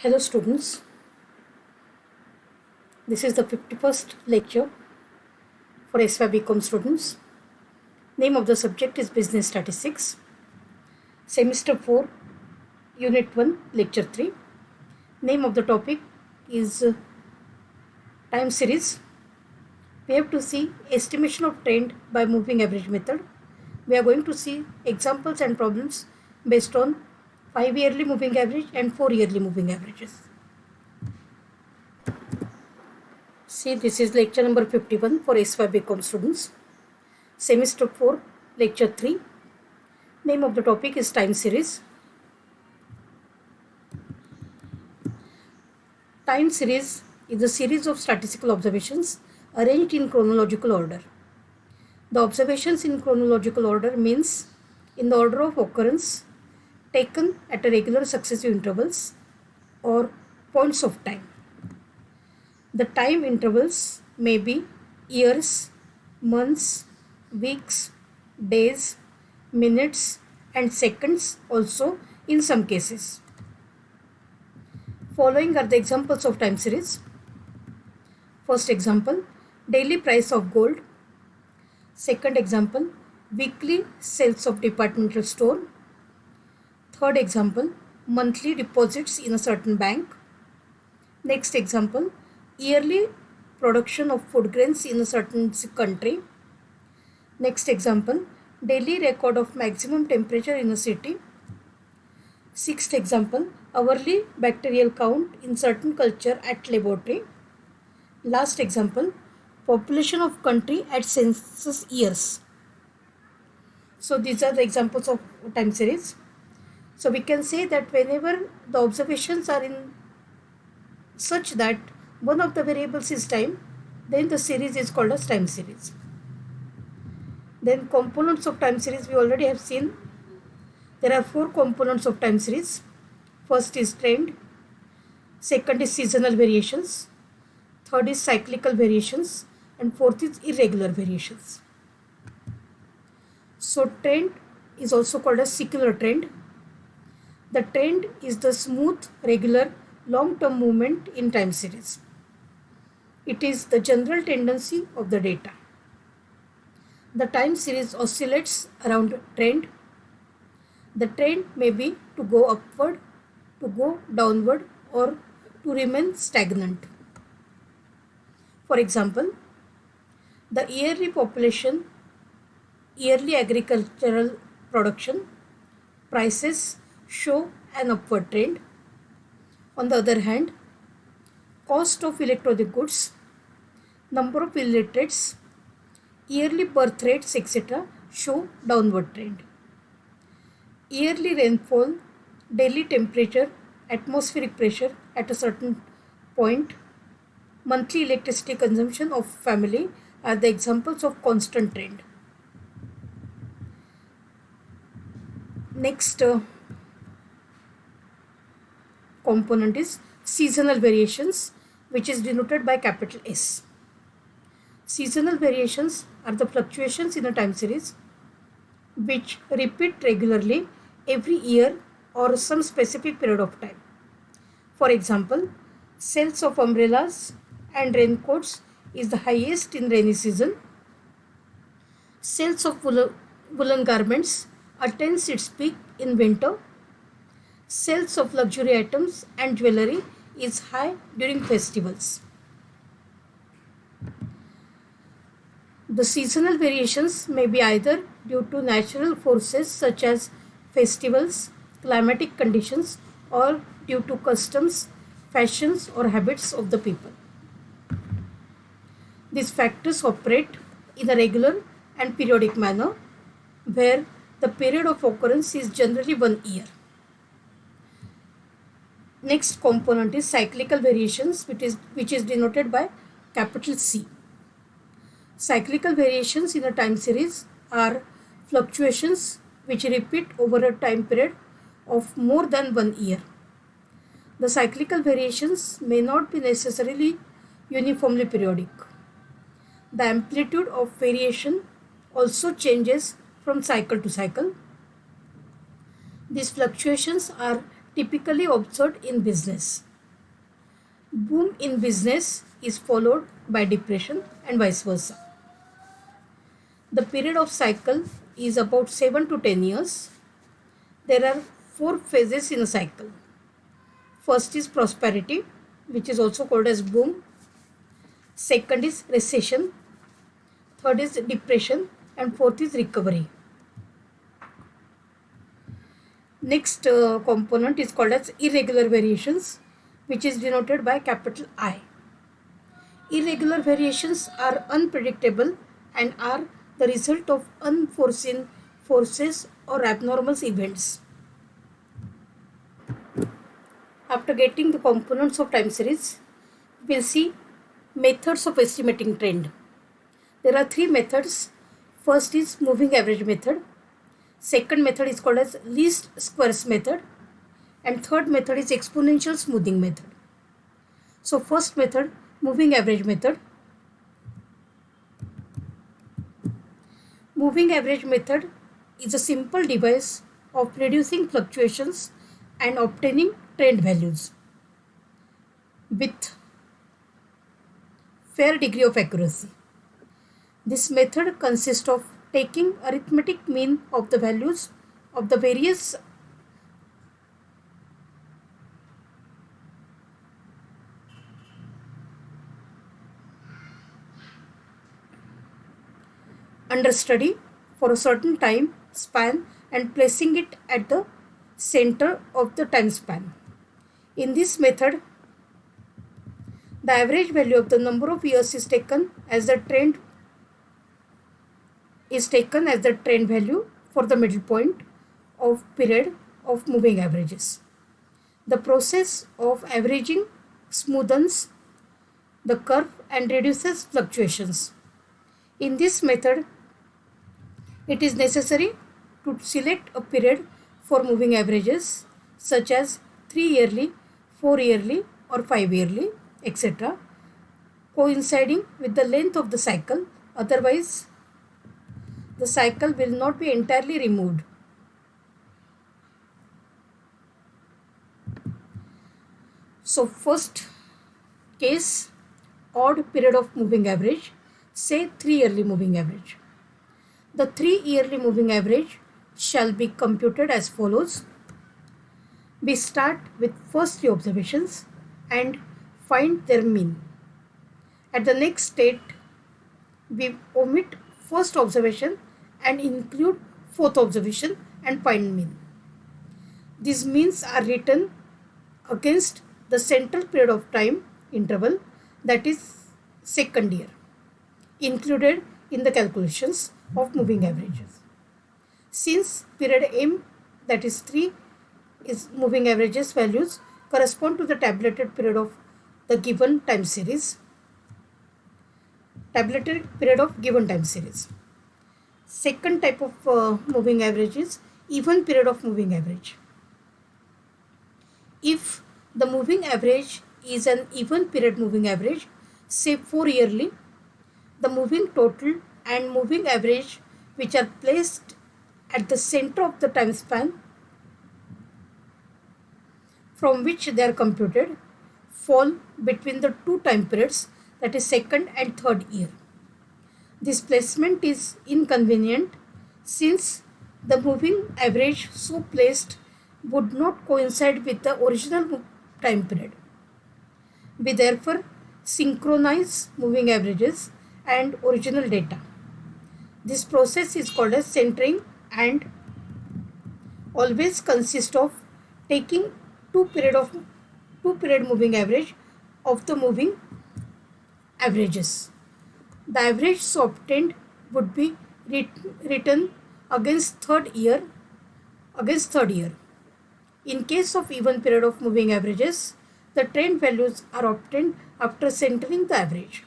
Hello students, this is the 51st lecture for SY BCom students. Name of the subject is Business Statistics, Semester 4, Unit 1, Lecture 3. Name of the topic is Time Series. We have to see estimation of trend by moving average method. We are going to see examples and problems based on 5-yearly moving average and 4-yearly moving averages. See, this is lecture number 51 for SY BCom students. Semester 4, lecture 3. Name of the topic is Time Series. Time series is a series of statistical observations arranged in chronological order. The observations in chronological order means in the order of occurrence taken at a regular successive intervals or points of time. The time intervals may be years, months, weeks, days, minutes and seconds also in some cases. Following are the examples of time series. First example, daily price of gold. Second example, weekly sales of departmental store. Third example, monthly deposits in a certain bank. Next example, yearly production of food grains in a certain country. Next example, daily record of maximum temperature in a city. Sixth example, hourly bacterial count in certain culture at laboratory. Last example, population of country at census years. So these are the examples of time series. So we can say that whenever the observations are in such that one of the variables is time, then the series is called as time series. Then components of time series we already have seen. There are 4 components of time series. First is trend. Second is seasonal variations. Third is cyclical variations. And fourth is irregular variations. So trend is also called as secular trend. The trend is the smooth, regular, long-term movement in time series. It is the general tendency of the data. The time series oscillates around trend. The trend may be to go upward, to go downward, or to remain stagnant. For example, the yearly population, yearly agricultural production, prices show an upward trend. On the other hand, cost of electronic goods, number of illiterates, yearly birth rates, etc. show downward trend. Yearly rainfall, daily temperature, atmospheric pressure at a certain point, monthly electricity consumption of family are the examples of constant trend. Next component is seasonal variations, which is denoted by capital S. Seasonal variations are the fluctuations in a time series which repeat regularly every year or some specific period of time. For example, sales of umbrellas and raincoats is the highest in rainy season. Sales of woolen garments attains its peak in winter. Sales of luxury items and jewelry is high during festivals. The seasonal variations may be either due to natural forces such as festivals, climatic conditions, or due to customs, fashions, or habits of the people. These factors operate in a regular and periodic manner, where the period of occurrence is generally 1 year. Next component is cyclical variations, which is denoted by capital C. Cyclical variations in a time series are fluctuations which repeat over a time period of more than 1 year. The cyclical variations may not be necessarily uniformly periodic. The amplitude of variation also changes from cycle to cycle. These fluctuations are typically observed in business. Boom in business is followed by depression and vice versa. The period of cycle is about 7 to 10 years. There are 4 phases in a cycle. First is prosperity, which is also called as boom. Second is recession. Third is depression, and fourth is recovery. Next component is called as irregular variations, which is denoted by capital I. Irregular variations are unpredictable and are the result of unforeseen forces or abnormal events. After getting the components of time series, we will see methods of estimating trend. There are 3 methods. First is moving average method. Second method is called as least squares method. And third method is exponential smoothing method. So first method, moving average method. Moving average method is a simple device of reducing fluctuations and obtaining trend values with fair degree of accuracy. This method consists of taking arithmetic mean of the values of the various understudy for a certain time span and placing it at the center of the time span. In this method, the average value of the number of years is taken as the trend value for the middle point of period of moving averages. The process of averaging smoothens the curve and reduces fluctuations. In this method, it is necessary to select a period for moving averages such as 3 yearly, 4 yearly or 5 yearly, etc., coinciding with the length of the cycle. Otherwise, the cycle will not be entirely removed. So first case, odd period of moving average, say 3 yearly moving average. The 3 yearly moving average shall be computed as follows. We start with first 3 observations and find their mean. At the next state, we omit first observation and include fourth observation and find mean. These means are written against the central period of time interval, that is second year, included in the calculations of moving averages. Since period M, that is 3, is moving averages values correspond to the tabulated period of the given time series. Tabulated period of given time series. Second type of moving average is even period of moving average. If the moving average is an even period moving average, say 4 yearly, the moving total and moving average which are placed at the center of the time span from which they are computed fall between the 2 time periods, that is second and third year. This placement is inconvenient since the moving average so placed would not coincide with the original time period. We therefore synchronize moving averages and original data. This process is called as centering and always consists of taking 2 period moving average of the moving averages. The average so obtained would be written against third year. In case of even period of moving averages, the trend values are obtained after centering the average.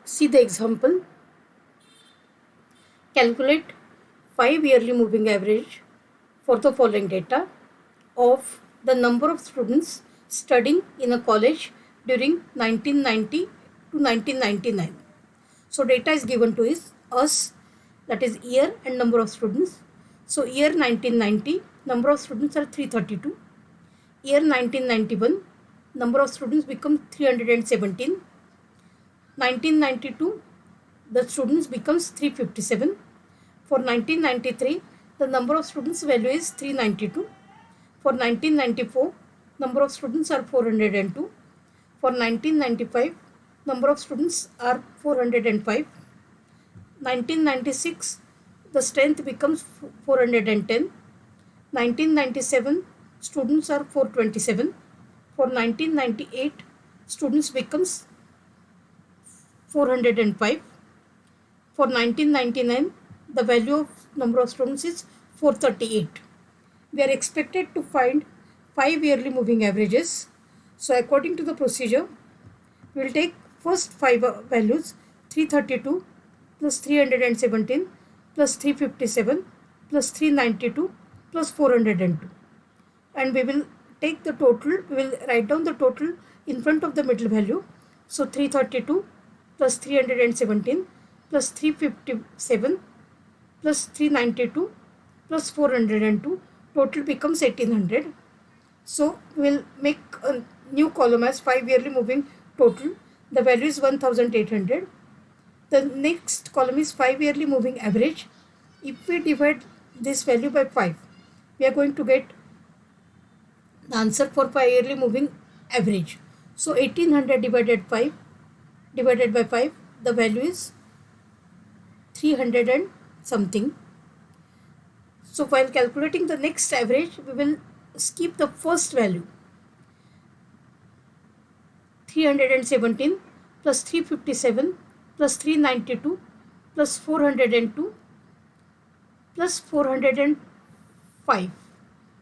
See the example. Calculate 5 yearly moving average for the following data of the number of students studying in a college during 1990 to 1999. So data is given to us, that is year and number of students. So year 1990, number of students are 332. year 1991, number of students become 317. 1992, the students becomes 357. For 1993, the number of students value is 392. For 1994, number of students are 402. For 1995, number of students are 405. 1996, the strength becomes 410. 1997, students are 427. For 1998, students becomes 405. For 1999, the value of number of students is 438. We are expected to find 5 yearly moving averages. So according to the procedure, we will take first 5 values, 332 plus 317 plus 357 plus 392 plus 402, and we will take the total. We will write down the total in front of the middle value. So 332 plus 317 plus 357 plus 392 plus 402, total becomes 1800. So we will make a new column as 5 yearly moving total. The value is 1800. The next column is 5 yearly moving average. If we divide this value by 5, we are going to get the answer for 5 yearly moving average. So 1800 divided by 5, the value is 300 and something. So while calculating the next average, we will skip the first value. 317 plus 357 plus 392 plus 402 plus 405.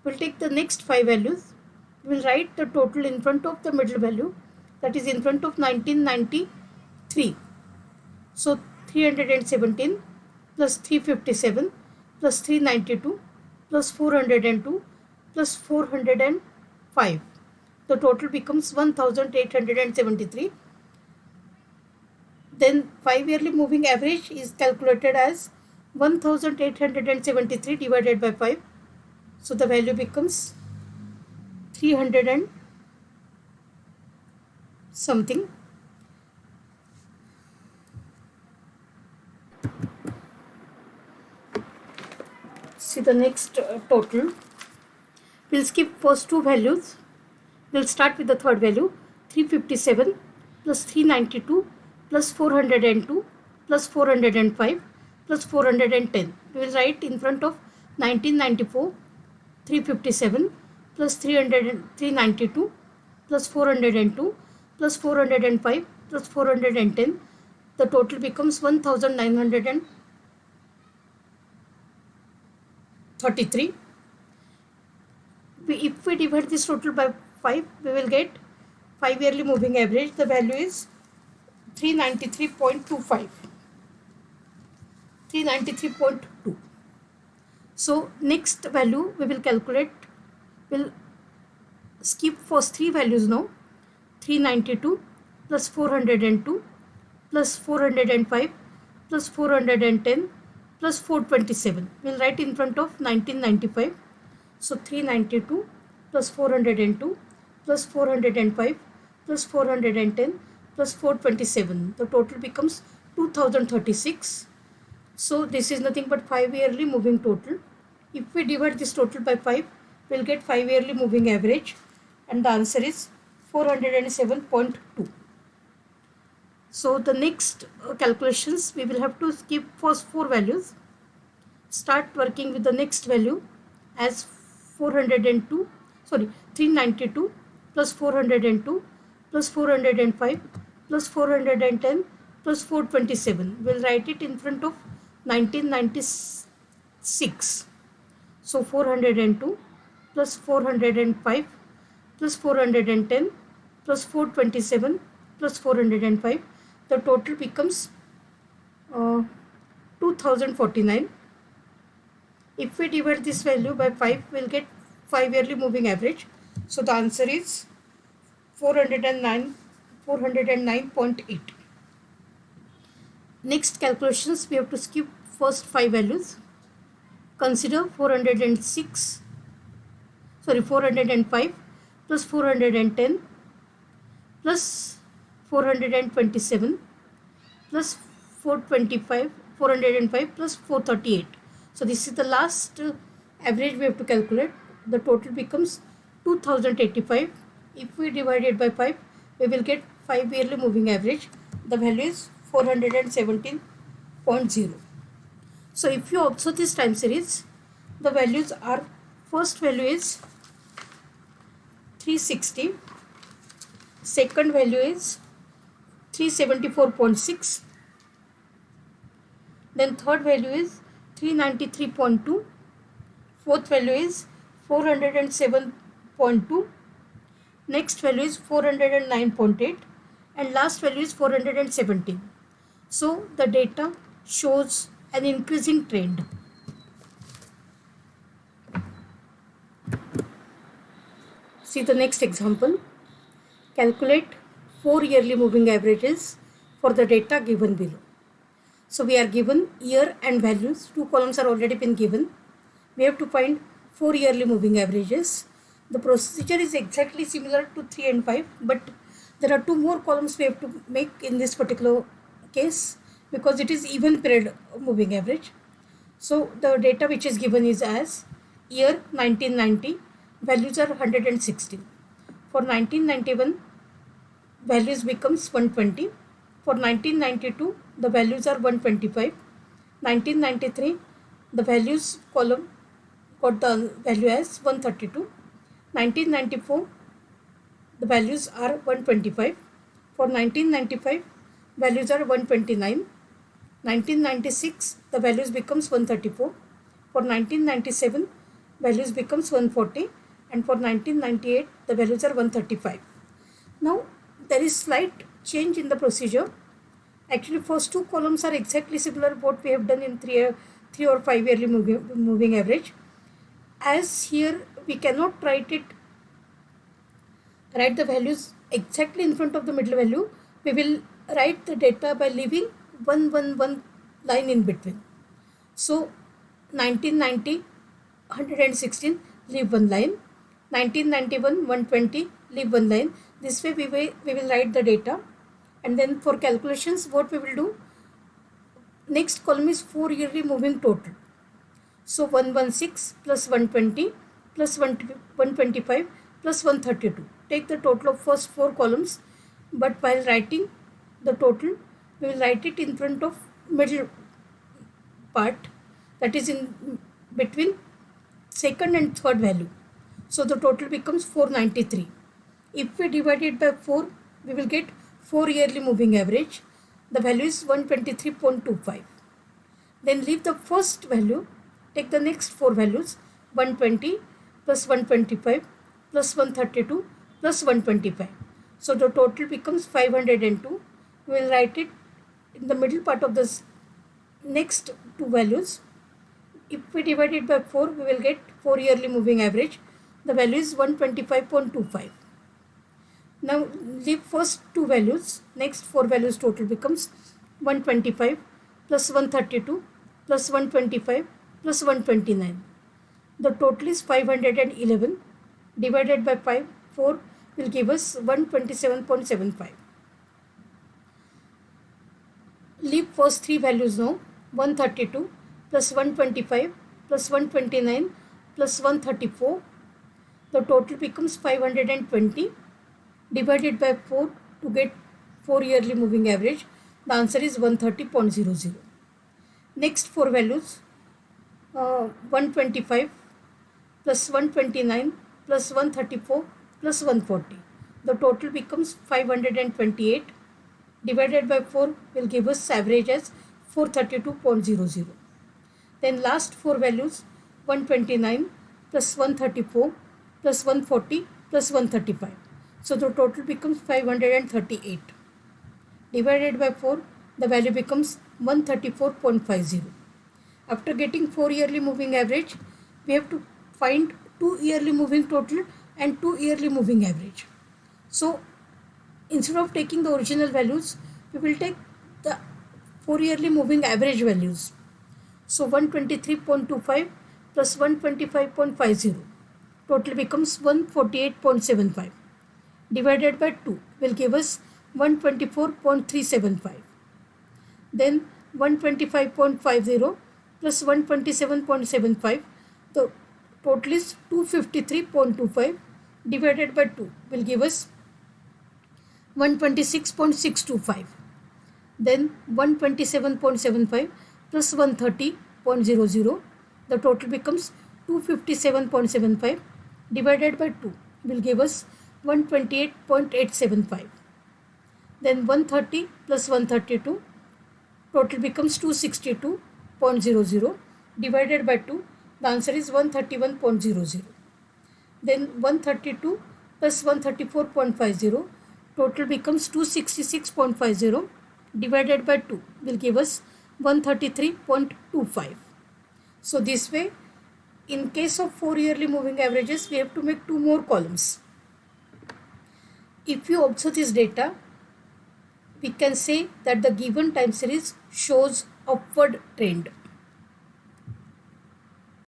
We'll take the next 5 values. We'll write the total in front of the middle value, that is in front of 1993. So 317 plus 357 plus 392 plus 402 plus 405. The total becomes 1873. Then 5 yearly moving average is calculated as 1873 divided by 5. So the value becomes 300 and something. See the next total. We'll skip first 2 values. We'll start with the third value, 357 plus 392 plus 402 plus 405 plus 410. We will write in front of 1994, 357 plus 392 plus 402 plus 405 plus 410. The total becomes 1933. If we divide this total by 5, we will get 5 yearly moving average. The value is 393.25. 393.2. So next value we will calculate. We'll skip first 3 values now. 392 plus 402 plus 405 plus 410 plus 427. We'll write in front of 1995. So 392 plus 402 plus 405 plus 410 plus 427. The total becomes 2036. So this is nothing but 5 yearly moving total. If we divide this total by 5, we'll get 5 yearly moving average, and the answer is 407.2. So the next calculations, we will have to skip first 4 values. Start working with the next value as 392 plus 402 plus 405 plus 410 plus 427. We'll write it in front of 1996. So 402 plus 405 plus 410 plus 427 plus 405. The total becomes 2049. If we divide this value by 5, we'll get 5 yearly moving average. So the answer is 409.8. Next calculations, we have to skip first 5 values. Consider 405 plus 410 plus 427 plus 425, 405 plus 438. So this is the last average we have to calculate. The total becomes 2085. If we divide it by 5, we will get 5 yearly moving average. The value is 417.0. So if you observe this time series, the values are, first value is 360, second value is 374.6, then third value is 393.2, fourth value is 407.2, next value is 409.8, and last value is 417. So the data shows an increasing trend. See the next example. Calculate 4 yearly moving averages for the data given below. So we are given year and values. 2 columns are already been given. We have to find 4 yearly moving averages. The procedure is exactly similar to 3 and 5, but there are 2 more columns we have to make in this particular case because it is even period moving average. So the data which is given is as year 1990, values are 116. For 1991, values becomes 120. For 1992, the values are 125. 1993, the values column got the value as 132. 1994, the values are 125. For 1995, values are 129. 1996, the values becomes 134. For 1997, values becomes 140. And for 1998, the values are 135. Now, there is slight change in the procedure. Actually, first 2 columns are exactly similar what we have done in 3 or 5 yearly moving average. As here, we cannot write the values exactly in front of the middle value. We will write the data by leaving 111 line in between. So 1990, 116, leave 1 line. 1991, 120, leave 1 line. This way we will write the data. And then for calculations, what we will do, next column is 4 yearly moving total. So 116 plus 120 plus 125 plus 132. Take the total of first 4 columns, but while writing the total, we will write it in front of middle part, that is in between second and third value. So the total becomes 493. If we divide it by 4, we will get 4 yearly moving average. The value is 123.25. Then leave the first value, take the next 4 values, 120 plus 125 plus 132 plus 125. So the total becomes 502. We will write it in the middle part of this next 2 values. If we divide it by 4, we will get 4 yearly moving average. The value is 125.25. Now leave first 2 values, next 4 values total becomes 125 plus 132 plus 125 plus 129. The total is 511 divided by 4 will give us 127.75. Leave first 3 values now, 132 plus 125 plus 129 plus 134. The total becomes 520 divided by 4 to get 4 yearly moving average. The answer is 130.00. Next 4 values, 125 plus 129 plus 134 plus 140. The total becomes 528 divided by 4 will give us average as 432.00. Then last 4 values, 129 plus 134 plus 140 plus 135. So the total becomes 538. Divided by 4, the value becomes 134.50. After getting 4 yearly moving average, we have to find 2 yearly moving total and 2 yearly moving average. So instead of taking the original values, we will take the 4 yearly moving average values. So 123.25 plus 125.50. total becomes 148.75. Divided by 2 will give us 124.375. Then 125.50 plus 127.75, the total is 253.25 divided by 2 will give us 126.625. Then 127.75 plus 130.00, the total becomes 257.75 divided by 2 will give us 128.875. Then 130 plus 132, total becomes 262.00 divided by 2, the answer is 131.00. Then 132 plus 134.50, total becomes 266.50 divided by 2 will give us 133.25. So this way, in case of 4 yearly moving averages, we have to make 2 more columns. If you observe this data, we can say that the given time series shows upward trend.